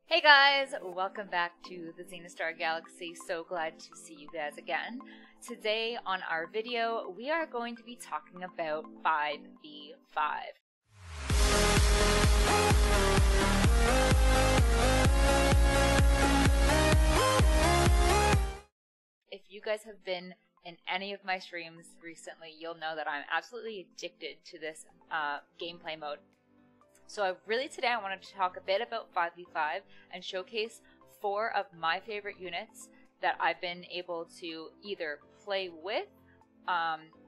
Hey guys, welcome back to the XenaStar Galaxy. So glad to see you guys again. Today on our video, we are going to be talking about 5v5. If you guys have been in any of my streams recently, you'll know that I'm absolutely addicted to this gameplay mode. So today I wanted to talk a bit about 5v5 and showcase 4 of my favorite units that I've been able to either play with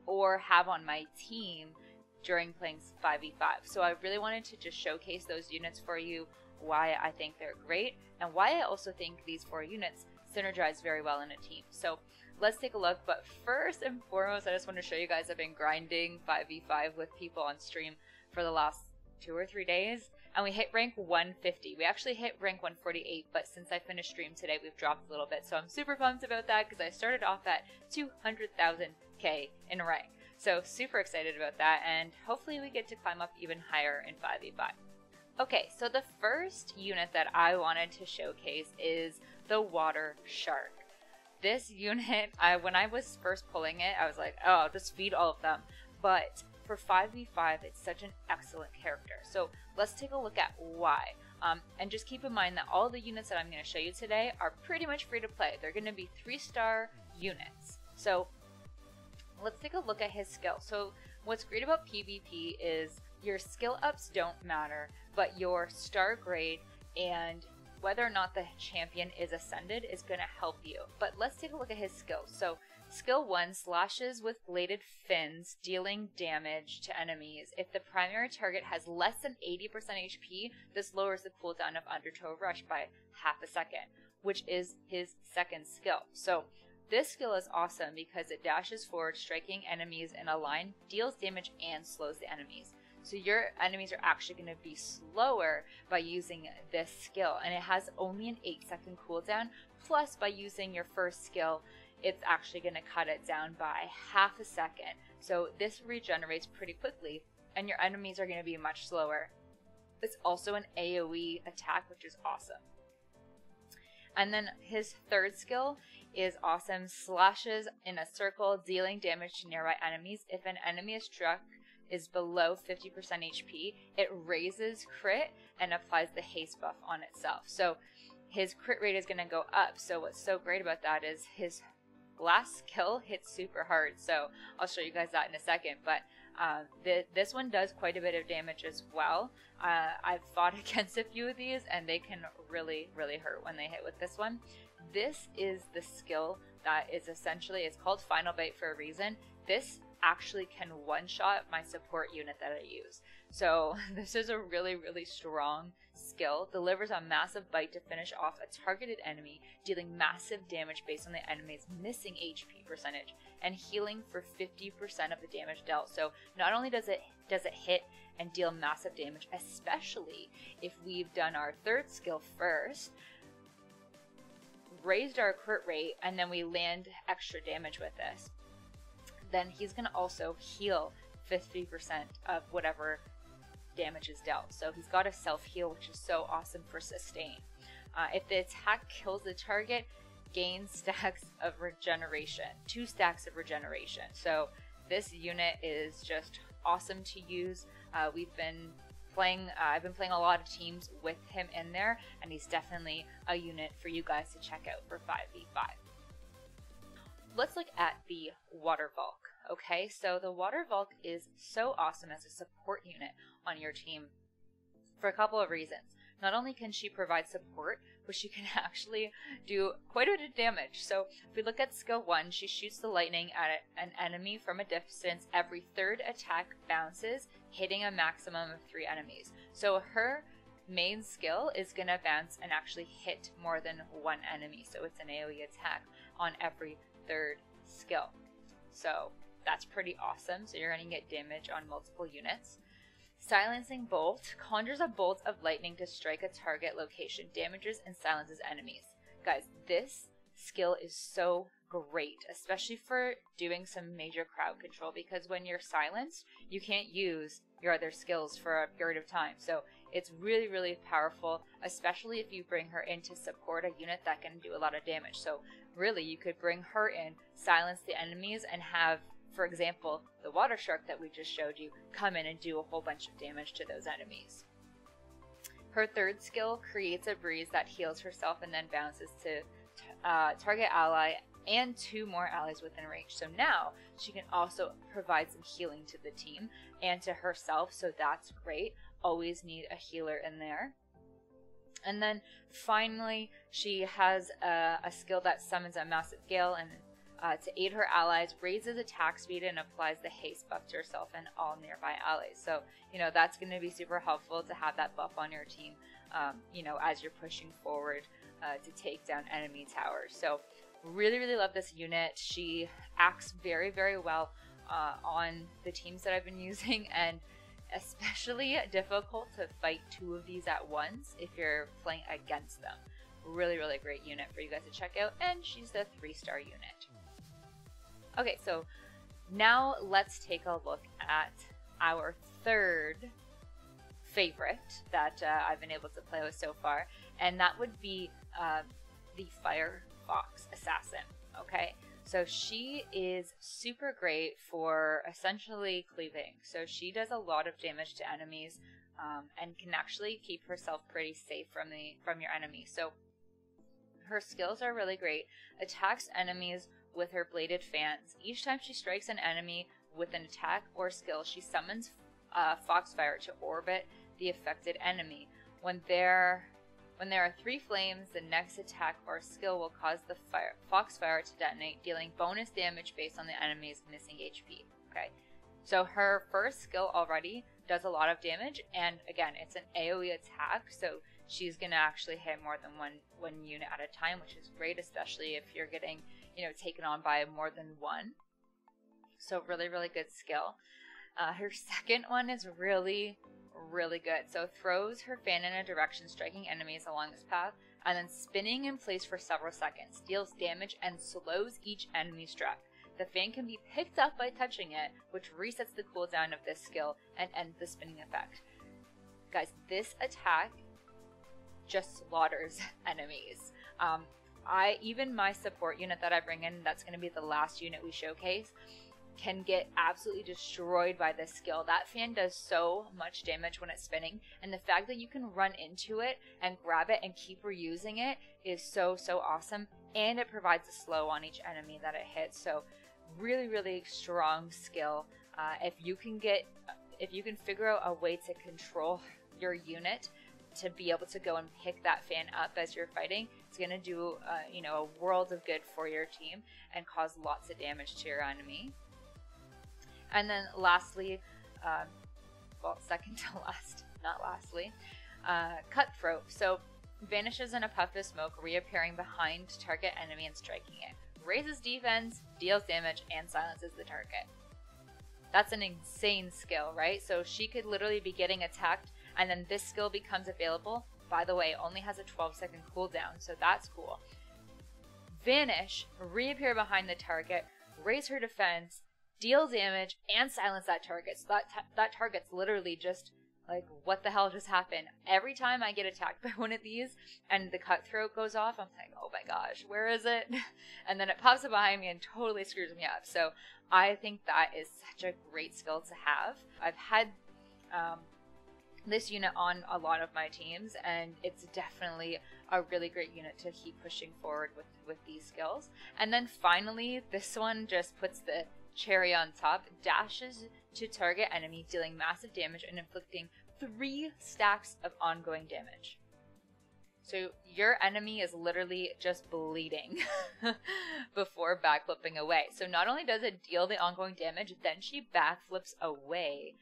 or have on my team during playing 5v5. So I really wanted to just showcase those units for you, why I think they're great, and why I also think these 4 units synergize very well in a team. So let's take a look, but first and foremost, I just want to show you guys I've been grinding 5v5 with people on stream for the last 2 or 3 days, and we hit rank 150. We actually hit rank 148, but since I finished stream today, we've dropped a little bit. So I'm super pumped about that because I started off at 200,000k in rank. So super excited about that, and hopefully we get to climb up even higher in 5v5. Okay, so the first unit that I wanted to showcase is the Water Shark. This unit, when I was first pulling it, I was like, oh, I'll just feed all of them. But for 5v5, it's such an excellent character. So let's take a look at why. And just keep in mind that all the units that I'm going to show you today are pretty much free to play. They're going to be 3-star units. So let's take a look at his skill. So what's great about PvP is your skill ups don't matter, but your star grade and whether or not the champion is ascended is going to help you. But let's take a look at his skills. So Skill 1 slashes with bladed fins, dealing damage to enemies. If the primary target has less than 80% HP, this lowers the cooldown of Undertow Rush by half a second, which is his second skill. So this skill is awesome because it dashes forward, striking enemies in a line, deals damage, and slows the enemies. So your enemies are actually going to be slower by using this skill, and it has only an 8-second cooldown, plus by using your first skill, it's actually going to cut it down by half a second. So this regenerates pretty quickly, and your enemies are going to be much slower. It's also an AoE attack, which is awesome. And then his third skill is awesome. Slashes in a circle, dealing damage to nearby enemies. If an enemy is struck is below 50% HP, it raises crit and applies the haste buff on itself. So his crit rate is going to go up. So what's so great about that is his last skill hits super hard, so I'll show you guys that in a second, but this one does quite a bit of damage as well. I've fought against a few of these, and they can really hurt when they hit with this one. This is the skill that is essentially, it's called Final Bite for a reason. This actually can one-shot my support unit that I use. So this is a really strong skill. Delivers a massive bite to finish off a targeted enemy, dealing massive damage based on the enemy's missing HP percentage, and healing for 50% of the damage dealt. So not only does it hit and deal massive damage, especially if we've done our third skill first, raised our crit rate, and then we land extra damage with this, then he's going to also heal 50% of whatever damage is dealt. So he's got a self-heal, which is so awesome for sustain. If the attack kills the target, gains stacks of regeneration, 2 stacks of regeneration. So this unit is just awesome to use. I've been playing a lot of teams with him in there, and he's definitely a unit for you guys to check out for 5v5. Let's look at the Water Valk. Okay, so the Water Valk is so awesome as a support unit on your team for a couple of reasons. Not only can she provide support, but she can actually do quite a bit of damage. So if we look at skill 1, she shoots the lightning at an enemy from a distance. Every 3rd attack bounces, hitting a maximum of 3 enemies. So her main skill is going to bounce and actually hit more than 1 enemy. So it's an AoE attack on every 3rd skill. So that's pretty awesome. So you're going to get damage on multiple units. Silencing Bolt conjures a bolt of lightning to strike a target location, damages and silences enemies. Guys, this skill is so great, especially for doing some major crowd control, because when you're silenced, you can't use your other skills for a period of time. So it's really, really powerful, especially if you bring her in to support a unit that can do a lot of damage. So really, you could bring her in, silence the enemies, and have, for example, the water shark that we just showed you come in and do a whole bunch of damage to those enemies. Her third skill creates a breeze that heals herself and then bounces to target ally and 2 more allies within range. So now she can also provide some healing to the team and to herself, so that's great. Always need a healer in there. And then finally, she has a skill that summons a massive gale and to aid her allies, raises attack speed, and applies the haste buff to herself and all nearby allies. So, you know, that's going to be super helpful to have that buff on your team, you know, as you're pushing forward to take down enemy towers. So, really, really love this unit. She acts very, very well on the teams that I've been using, and especially difficult to fight 2 of these at once if you're playing against them. Really, really great unit for you guys to check out, and she's the 3-star unit. Okay, so now let's take a look at our third favorite that I've been able to play with so far, and that would be the Fire Fox Assassin. Okay, so she is super great for essentially cleaving. So she does a lot of damage to enemies and can actually keep herself pretty safe from your enemies. So her skills are really great. Attacks enemies with her bladed fans. Each time she strikes an enemy with an attack or skill, she summons Foxfire to orbit the affected enemy. When there are 3 flames, the next attack or skill will cause the Foxfire to detonate, dealing bonus damage based on the enemy's missing HP. Okay, so her first skill already does a lot of damage, and again, it's an AoE attack, so she's going to actually hit more than one unit at a time, which is great, especially if you're getting, you know, taken on by more than one. So really, really good skill. Her second one is really, really good. So throws her fan in a direction, striking enemies along this path, and then spinning in place for several seconds, deals damage and slows each enemy struck. The fan can be picked up by touching it, which resets the cooldown of this skill and ends the spinning effect. Guys, this attack just slaughters enemies. Even my support unit that I bring in, that's going to be the last unit we showcase, can get absolutely destroyed by this skill. That fan does so much damage when it's spinning, and the fact that you can run into it and grab it and keep reusing it is so, so awesome, and it provides a slow on each enemy that it hits. So really, really strong skill. If you can figure out a way to control your unit to be able to go and pick that fan up as you're fighting, it's going to do you know, a world of good for your team and cause lots of damage to your enemy. And then lastly, well, second to last, not lastly, Cutthroat. So vanishes in a puff of smoke, reappearing behind target enemy and striking it. Raises defense, deals damage, and silences the target. That's an insane skill, right? So she could literally be getting attacked, and then this skill becomes available. By the way, only has a 12-second cooldown, so that's cool. Vanish, reappear behind the target, raise her defense, deal damage, and silence that target. So that target's literally just like, what the hell just happened? Every time I get attacked by one of these and the Cutthroat goes off, I'm like, oh my gosh, where is it? And then it pops up behind me and totally screws me up. So I think that is such a great skill to have. I've had this unit on a lot of my teams, and it's definitely a really great unit to keep pushing forward with these skills. And then finally, this one just puts the cherry on top. Dashes to target enemy, dealing massive damage and inflicting 3 stacks of ongoing damage. So your enemy is literally just bleeding before backflipping away. So not only does it deal the ongoing damage, then she backflips away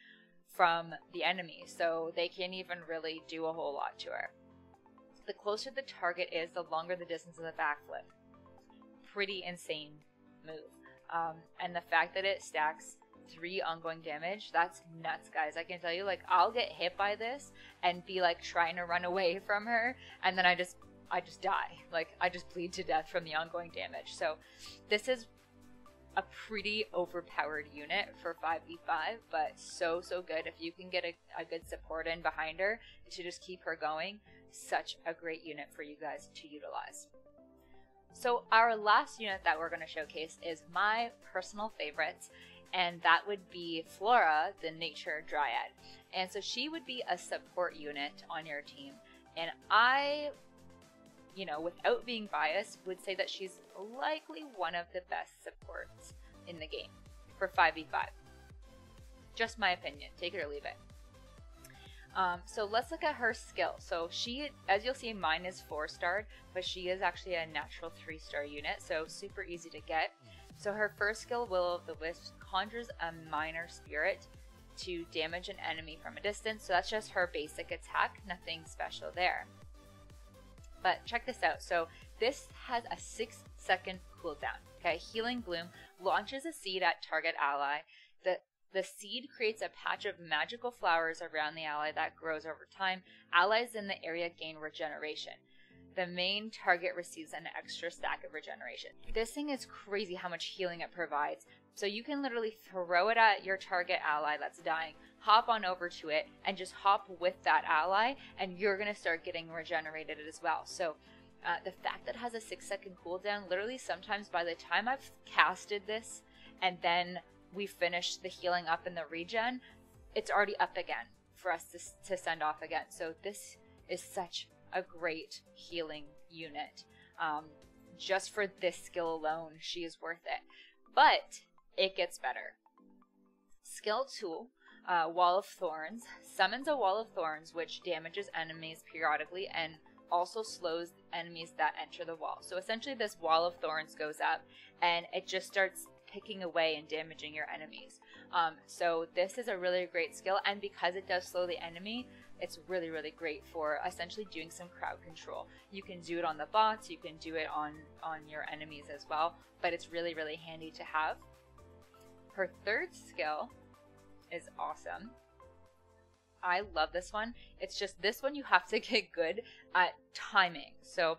from the enemy, so they can't even really do a whole lot to her. The closer the target is, the longer the distance of the backflip. Pretty insane move. And the fact that it stacks 3 ongoing damage, that's nuts, guys. I can tell you, like, I'll get hit by this and be like trying to run away from her, and then I just die. Like, I just bleed to death from the ongoing damage. So this is a pretty overpowered unit for 5v5, but so good. If you can get a good support in behind her to just keep her going, such a great unit for you guys to utilize. So our last unit that we're going to showcase is my personal favorite, and that would be Flora, the Nature Dryad. And so she would be a support unit on your team, and I, you know, without being biased, would say that she's likely one of the best supports in the game for 5v5. Just my opinion, take it or leave it. So let's look at her skill. So she, as you'll see, mine is 4-starred, but she is actually a natural 3-star unit, so super easy to get. So her first skill, Will of the Wisp, conjures a minor spirit to damage an enemy from a distance. So that's just her basic attack, nothing special there. But check this out. So this has a 6-second cooldown. Okay, Healing Bloom launches a seed at target ally. The seed creates a patch of magical flowers around the ally that grows over time. Allies in the area gain regeneration. The main target receives an extra stack of regeneration. This thing is crazy how much healing it provides. So you can literally throw it at your target ally that's dying, hop on over to it, and just hop with that ally, and you're going to start getting regenerated as well. So the fact that it has a 6-second cooldown, literally sometimes by the time I've casted this and then we finish the healing up in the regen, it's already up again for us to send off again. So this is such a great healing unit. Just for this skill alone, she is worth it. But it gets better. Skill 2, Wall of Thorns, summons a Wall of Thorns which damages enemies periodically and also slows enemies that enter the wall. So essentially this Wall of Thorns goes up and it just starts picking away and damaging your enemies. So this is a really great skill, and because it does slow the enemy, it's really great for essentially doing some crowd control. You can do it on the bots, you can do it on your enemies as well, but it's really handy to have. Her third skill is awesome. I love this one. It's just this one you have to get good at timing. So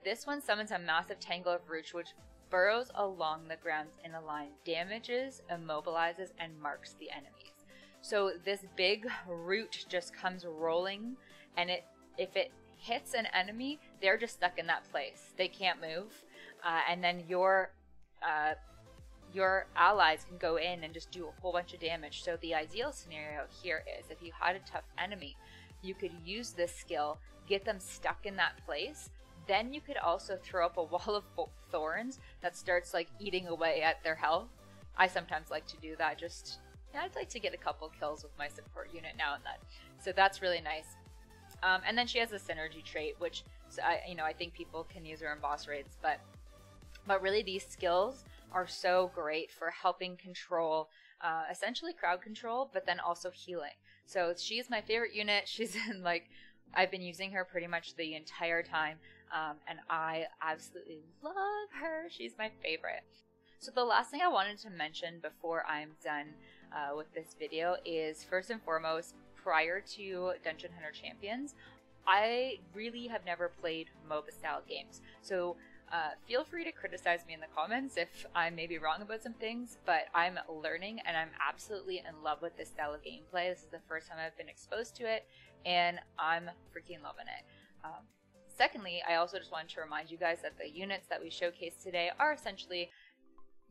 this one summons a massive tangle of roots which burrows along the ground in a line, damages, immobilizes, and marks the enemies. So this big root just comes rolling, and if it hits an enemy, they're just stuck in that place. They can't move, and then your allies can go in and just do a whole bunch of damage. So the ideal scenario here is if you had a tough enemy, you could use this skill, get them stuck in that place. Then you could also throw up a Wall of Thorns that starts like eating away at their health. I sometimes like to do that. Just, I'd like to get a couple kills with my support unit now and then. So that's really nice. And then she has a synergy trait, which I think people can use her in boss raids, but really these skills are so great for helping control, essentially crowd control, but then also healing. So she is my favorite unit. She's in I've been using her pretty much the entire time, and I absolutely love her. She's my favorite. So the last thing I wanted to mention before I'm done with this video is, first and foremost, prior to Dungeon Hunter Champions, I really have never played MOBA style games. So feel free to criticize me in the comments if I may be wrong about some things, but I'm learning and I'm absolutely in love with this style of gameplay. This is the first time I've been exposed to it, and I'm freaking loving it. Secondly, I also just wanted to remind you guys that the units that we showcased today are essentially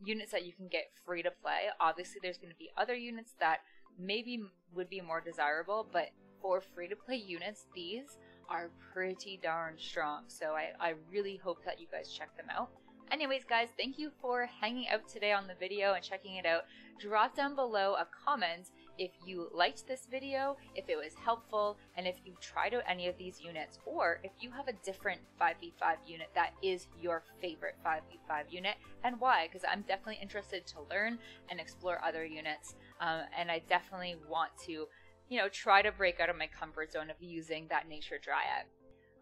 units that you can get free to play. Obviously, there's going to be other units that maybe would be more desirable, but for free to play units, these are pretty darn strong. So I really hope that you guys check them out. Anyways, guys, thank you for hanging out today on the video and checking it out. Drop down below a comment if you liked this video, if it was helpful, and if you tried out any of these units, or if you have a different 5v5 unit that is your favorite 5v5 unit, and why, because I'm definitely interested to learn and explore other units, and I definitely want to, try to break out of my comfort zone of using that Nature Dryad.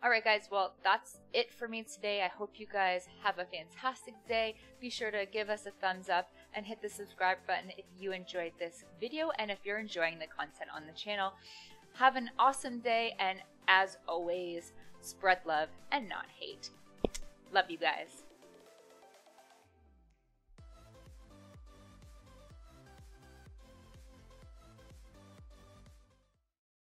Alright guys, well that's it for me today. I hope you guys have a fantastic day. Be sure to give us a thumbs up and hit the subscribe button if you enjoyed this video and if you're enjoying the content on the channel. Have an awesome day, and as always, spread love and not hate. Love you guys.